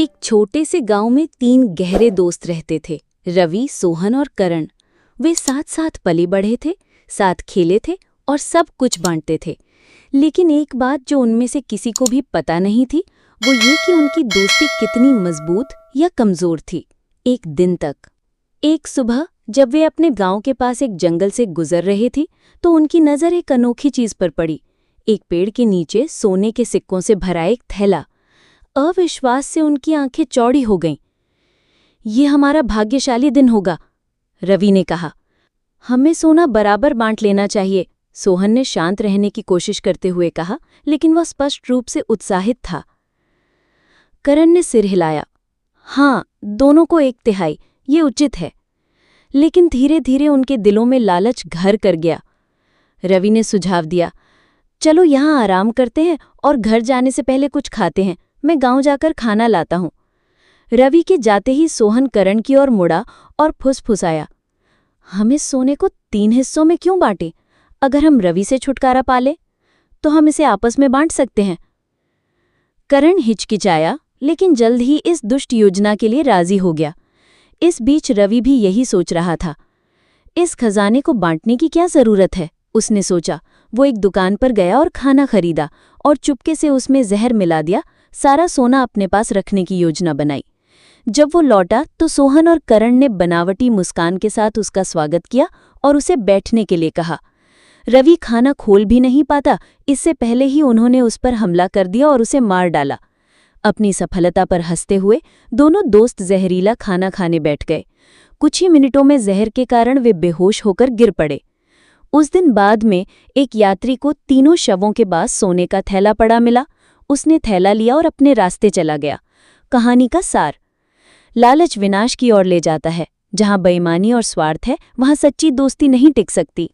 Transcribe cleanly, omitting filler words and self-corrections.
एक छोटे से गांव में 3 गहरे दोस्त रहते थे, रवि, सोहन और करण। वे साथ साथ पले बढ़े थे, साथ खेले थे और सब कुछ बांटते थे। लेकिन एक बात जो उनमें से किसी को भी पता नहीं थी, वो ये कि उनकी दोस्ती कितनी मजबूत या कमजोर थी। एक दिन तक, एक सुबह जब वे अपने गांव के पास एक जंगल से गुजर रहे थे, तो उनकी नज़र एक अनोखी चीज पर पड़ी। एक पेड़ के नीचे सोने के सिक्कों से भरा एक थैला। अविश्वास से उनकी आंखें चौड़ी हो गईं। ये हमारा भाग्यशाली दिन होगा, रवि ने कहा। हमें सोना बराबर बांट लेना चाहिए, सोहन ने शांत रहने की कोशिश करते हुए कहा, लेकिन वह स्पष्ट रूप से उत्साहित था। करण ने सिर हिलाया। हाँ, दोनों को 1/3, ये उचित है। लेकिन धीरे धीरे उनके दिलों में लालच घर कर गया। रवि ने सुझाव दिया, चलो यहाँ आराम करते हैं और घर जाने से पहले कुछ खाते हैं। मैं गांव जाकर खाना लाता हूँ। रवि के जाते ही सोहन करण की ओर मुड़ा और फुसफुसाया, हम इस सोने को 3 हिस्सों में क्यों बांटें? अगर हम रवि से छुटकारा पा लें, तो हम इसे आपस में बांट सकते हैं। करण हिचकिचाया, लेकिन जल्द ही इस दुष्ट योजना के लिए राजी हो गया। इस बीच रवि भी यही सोच रहा था। इस खजाने को बांटने की क्या जरूरत है, उसने सोचा। वो एक दुकान पर गया और खाना खरीदा और चुपके से उसमें जहर मिला दिया। सारा सोना अपने पास रखने की योजना बनाई। जब वो लौटा तो सोहन और करण ने बनावटी मुस्कान के साथ उसका स्वागत किया और उसे बैठने के लिए कहा। रवि खाना खोल भी नहीं पाता, इससे पहले ही उन्होंने उस पर हमला कर दिया और उसे मार डाला। अपनी सफलता पर हंसते हुए दोनों दोस्त जहरीला खाना खाने बैठ गए। कुछ ही मिनटों में जहर के कारण वे बेहोश होकर गिर पड़े। उस दिन बाद में एक यात्री को तीनों शवों के पास सोने का थैला पड़ा मिला। उसने थैला लिया और अपने रास्ते चला गया। कहानी का सार: लालच विनाश की ओर ले जाता है। जहां बेईमानी और स्वार्थ है, वहां सच्ची दोस्ती नहीं टिक सकती।